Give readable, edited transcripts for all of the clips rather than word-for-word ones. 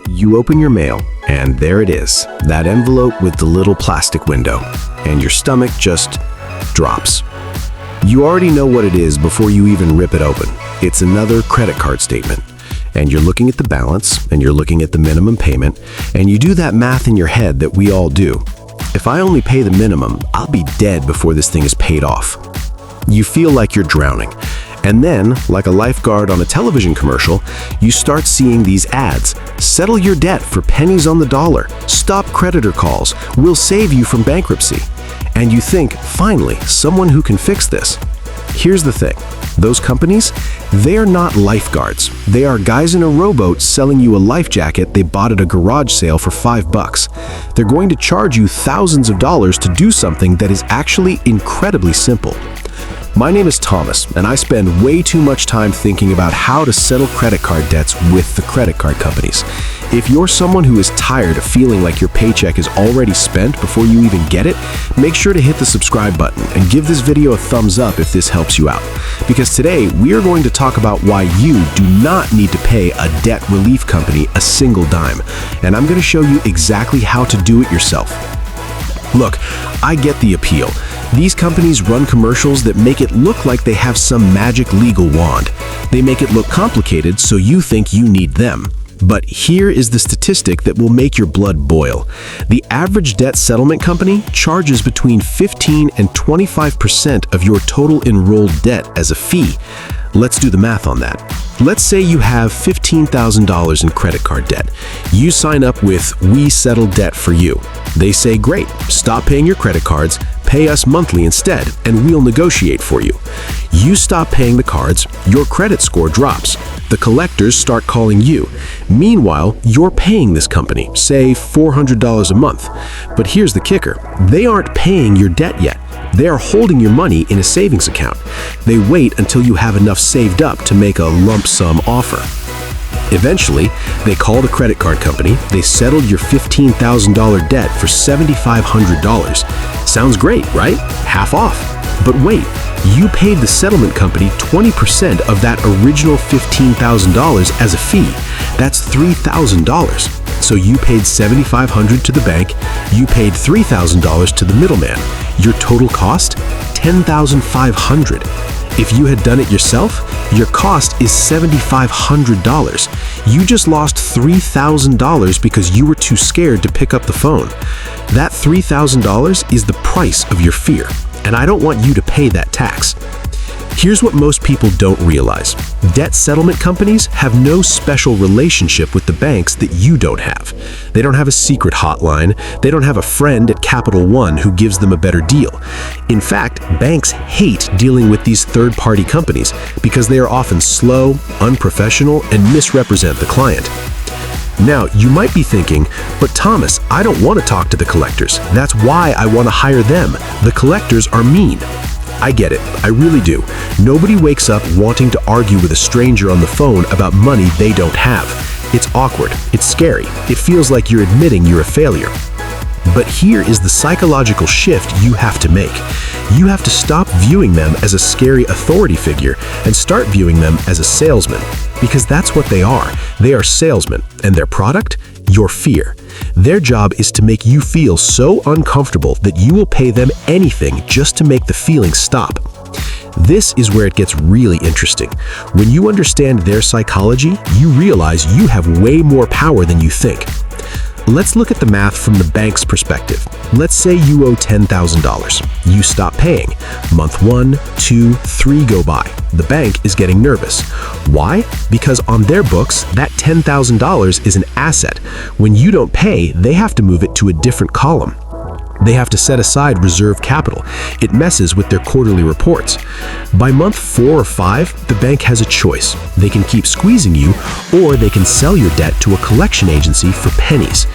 You open your mail, and there it is, that envelope with the little plastic window, and your stomach just drops. You already know what it is before you even rip it open. It's another credit card statement. And you're looking at the balance, and you're looking at the minimum payment, and you do that math in your head that we all do. If I only pay the minimum, I'll be dead before this thing is paid off. You feel like you're drowning. And then, like a lifeguard on a television commercial, you start seeing these ads. Settle your debt for pennies on the dollar. Stop creditor calls. We'll save you from bankruptcy. And you think, finally, someone who can fix this. Here's the thing. Those companies, they are not lifeguards. They are guys in a rowboat selling you a life jacket they bought at a garage sale for $5. They're going to charge you thousands of dollars to do something that is actually incredibly simple. My name is Thomas, and I spend way too much time thinking about how to settle credit card debts with the credit card companies. If you're someone who is tired of feeling like your paycheck is already spent before you even get it, make sure to hit the subscribe button and give this video a thumbs up if this helps you out. Because today, we are going to talk about why you do not need to pay a debt relief company a single dime. And I'm going to show you exactly how to do it yourself. Look, I get the appeal. These companies run commercials that make it look like they have some magic legal wand. They make it look complicated so you think you need them. But here is the statistic that will make your blood boil. The average debt settlement company charges between 15 and 25% of your total enrolled debt as a fee. Let's do the math on that. Let's say you have $15,000 in credit card debt. You sign up with We Settle Debt for You. They say, great, stop paying your credit cards, pay us monthly instead, and we'll negotiate for you. You stop paying the cards, your credit score drops. The collectors start calling you. Meanwhile, you're paying this company, say $400 a month. But here's the kicker. They aren't paying your debt yet. They are holding your money in a savings account. They wait until you have enough saved up to make a lump sum offer. Eventually, they call the credit card company. They settled your $15,000 debt for $7,500. Sounds great, right? Half off. But wait, you paid the settlement company 20% of that original $15,000 as a fee. That's $3,000. So you paid $7,500 to the bank, you paid $3,000 to the middleman. Your total cost? $10,500. If you had done it yourself, your cost is $7,500. You just lost $3,000 because you were too scared to pick up the phone. That $3,000 is the price of your fear, and I don't want you to pay that tax. Here's what most people don't realize. Debt settlement companies have no special relationship with the banks that you don't have. They don't have a secret hotline. They don't have a friend at Capital One who gives them a better deal. In fact, banks hate dealing with these third-party companies because they are often slow, unprofessional, and misrepresent the client. Now, you might be thinking, but Thomas, I don't want to talk to the collectors. That's why I want to hire them. The collectors are mean. I get it, I really do. Nobody wakes up wanting to argue with a stranger on the phone about money they don't have. It's awkward, it's scary, it feels like you're admitting you're a failure. But here is the psychological shift you have to make. You have to stop viewing them as a scary authority figure and start viewing them as a salesman. Because that's what they are. They are salesmen, and their product? Your fear. Their job is to make you feel so uncomfortable that you will pay them anything just to make the feeling stop. This is where it gets really interesting. When you understand their psychology, you realize you have way more power than you think. Let's look at the math from the bank's perspective. Let's say you owe $10,000. You stop paying. Month 1, 2, 3 go by. The bank is getting nervous. Why? Because on their books, that $10,000 is an asset. When you don't pay, they have to move it to a different column. They have to set aside reserve capital. It messes with their quarterly reports. By month 4 or 5, the bank has a choice. They can keep squeezing you, or they can sell your debt to a collection agency for pennies.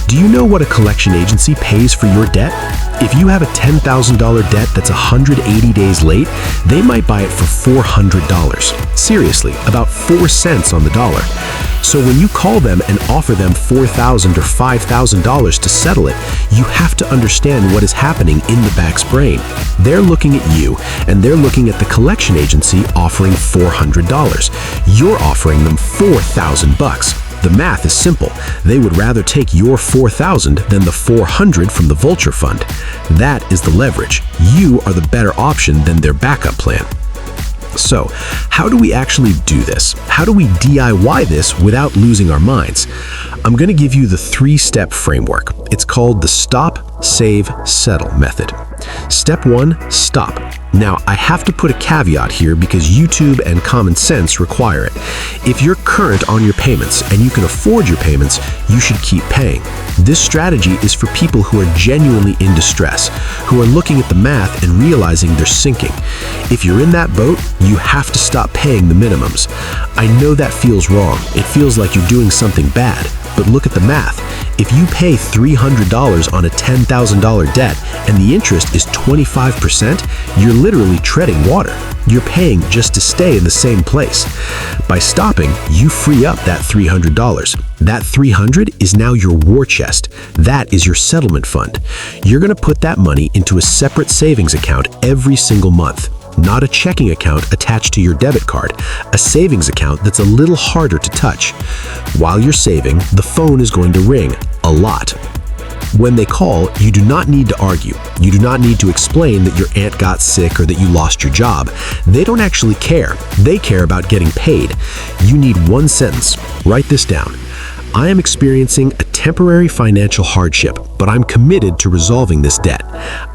Do you know what a collection agency pays for your debt? If you have a $10,000 debt that's 180 days late, they might buy it for $400. Seriously, about 4 cents on the dollar. So when you call them and offer them $4,000 or $5,000 to settle it, you have to understand what is happening in the back's brain. They're looking at you, and they're looking at the collection agency offering $400. You're offering them $4,000. The math is simple. They would rather take your $4,000 than the $400 from the vulture fund. That is the leverage. You are the better option than their backup plan. So, how do we actually do this? How do we DIY this without losing our minds? I'm going to give you the 3-step framework. It's called the stop, save, settle method. Step 1, stop. Now, I have to put a caveat here because YouTube and common sense require it. If you're current on your payments and you can afford your payments, you should keep paying. This strategy is for people who are genuinely in distress, who are looking at the math and realizing they're sinking. If you're in that boat, you have to stop paying the minimums. I know that feels wrong. It feels like you're doing something bad. But look at the math. If you pay $300 on a $10,000 debt and the interest is 25%, you're literally treading water. You're paying just to stay in the same place. By stopping, you free up that $300. That $300 is now your war chest. That is your settlement fund. You're going to put that money into a separate savings account every single month. Not a checking account attached to your debit card, a savings account that's a little harder to touch. While you're saving, the phone is going to ring a lot. When they call, you do not need to argue. You do not need to explain that your aunt got sick or that you lost your job. They don't actually care. They care about getting paid. You need one sentence. Write this down. I am experiencing a temporary financial hardship, but I'm committed to resolving this debt.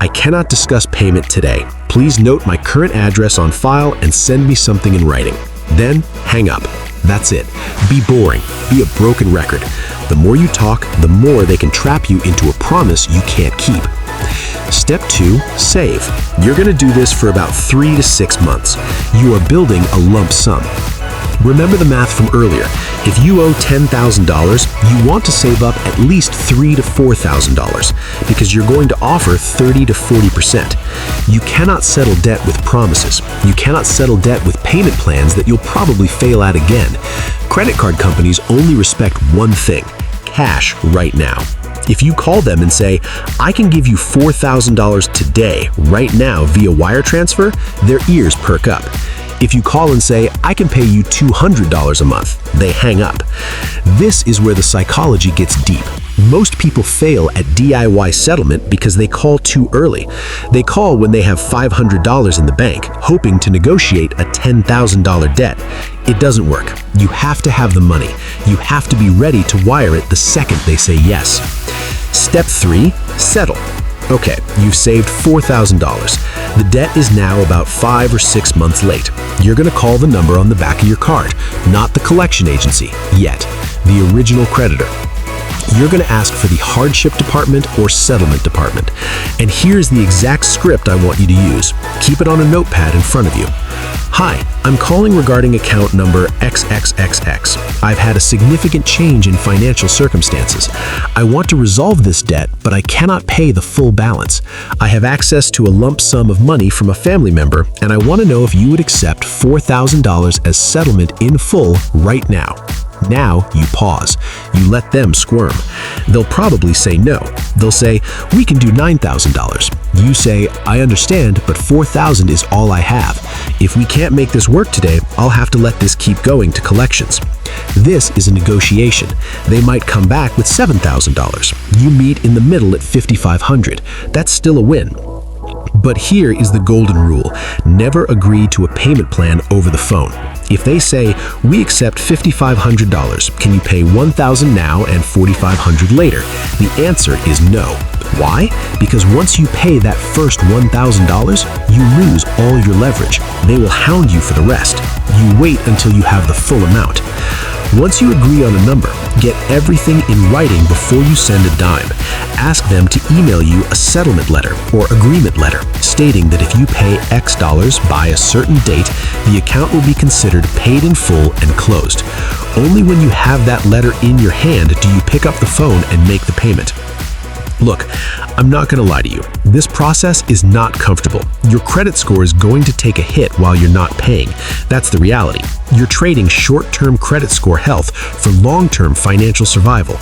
I cannot discuss payment today. Please note my current address on file and send me something in writing. Then hang up. That's it. Be boring. Be a broken record. The more you talk, the more they can trap you into a promise you can't keep. Step 2, save. You're going to do this for about 3 to 6 months. You are building a lump sum. Remember the math from earlier. If you owe $10,000, you want to save up at least $3,000 to $4,000 because you're going to offer 30 to 40%. You cannot settle debt with promises. You cannot settle debt with payment plans that you'll probably fail at again. Credit card companies only respect one thing: cash right now. If you call them and say, I can give you $4,000 today, right now, via wire transfer, their ears perk up. If you call and say, I can pay you $200 a month, they hang up. This is where the psychology gets deep. Most people fail at DIY settlement because they call too early. They call when they have $500 in the bank, hoping to negotiate a $10,000 debt. It doesn't work. You have to have the money. You have to be ready to wire it the second they say yes. Step 3, settle. Okay, you've saved $4,000. The debt is now about 5 or 6 months late. You're going to call the number on the back of your card, not the collection agency, yet, the original creditor. You're going to ask for the hardship department or settlement department. And here's the exact script I want you to use. Keep it on a notepad in front of you. Hi, I'm calling regarding account number XXXX. I've had a significant change in financial circumstances. I want to resolve this debt, but I cannot pay the full balance. I have access to a lump sum of money from a family member, and I want to know if you would accept $4,000 as settlement in full right now. Now you pause. You let them squirm. They'll probably say no. They'll say, we can do $9,000. You say, I understand, but $4,000 is all I have. If we can't make this work today, I'll have to let this keep going to collections. This is a negotiation. They might come back with $7,000. You meet in the middle at $5,500. That's still a win. But here is the golden rule. Never agree to a payment plan over the phone. If they say, we accept $5,500, can you pay $1,000 now and $4,500 later? The answer is no. Why? Because once you pay that first $1,000, you lose all your leverage. They will hound you for the rest. You wait until you have the full amount. Once you agree on a number, get everything in writing before you send a dime. Ask them to email you a settlement letter or agreement letter stating that if you pay X dollars by a certain date, the account will be considered paid in full and closed. Only when you have that letter in your hand do you pick up the phone and make the payment. Look, I'm not going to lie to you. This process is not comfortable. Your credit score is going to take a hit while you're not paying. That's the reality. You're trading short-term credit score health for long-term financial survival.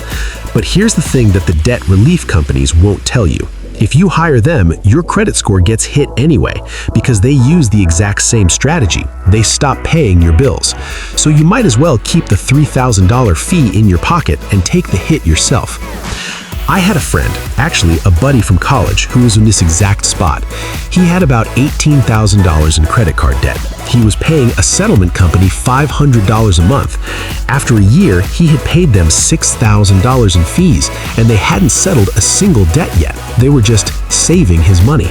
But here's the thing that the debt relief companies won't tell you. If you hire them, your credit score gets hit anyway because they use the exact same strategy. They stop paying your bills. So you might as well keep the $3,000 fee in your pocket and take the hit yourself. I had a friend, actually a buddy from college, who was in this exact spot. He had about $18,000 in credit card debt. He was paying a settlement company $500 a month. After a year, he had paid them $6,000 in fees, and they hadn't settled a single debt yet. They were just saving his money.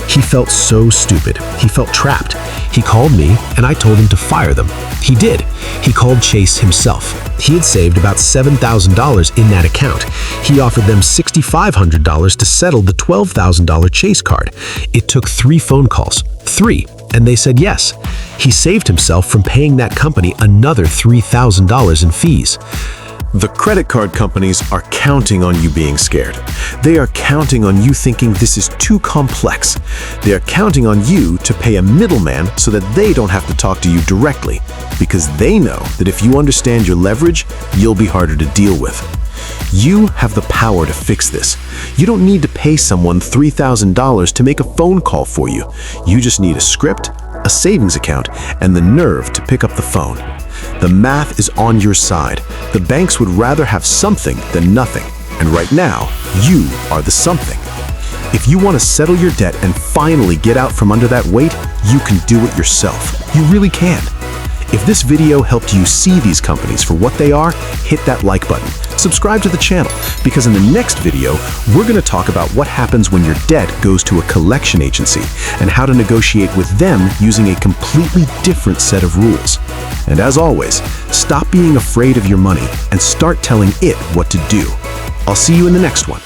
He felt so stupid. He felt trapped. He called me, and I told him to fire them. He did. He called Chase himself. He had saved about $7,000 in that account. He offered them $6,500 to settle the $12,000 Chase card. It took 3 phone calls. 3. And they said yes. He saved himself from paying that company another $3,000 in fees. The credit card companies are counting on you being scared. They are counting on you thinking this is too complex. They are counting on you to pay a middleman so that they don't have to talk to you directly, because they know that if you understand your leverage, you'll be harder to deal with. You have the power to fix this. You don't need to pay someone $3,000 to make a phone call for you. You just need a script, a savings account, and the nerve to pick up the phone. The math is on your side. The banks would rather have something than nothing. And right now, you are the something. If you want to settle your debt and finally get out from under that weight, you can do it yourself. You really can. If this video helped you see these companies for what they are, hit that like button. Subscribe to the channel, because in the next video, we're going to talk about what happens when your debt goes to a collection agency and how to negotiate with them using a completely different set of rules. And as always, stop being afraid of your money and start telling it what to do. I'll see you in the next one.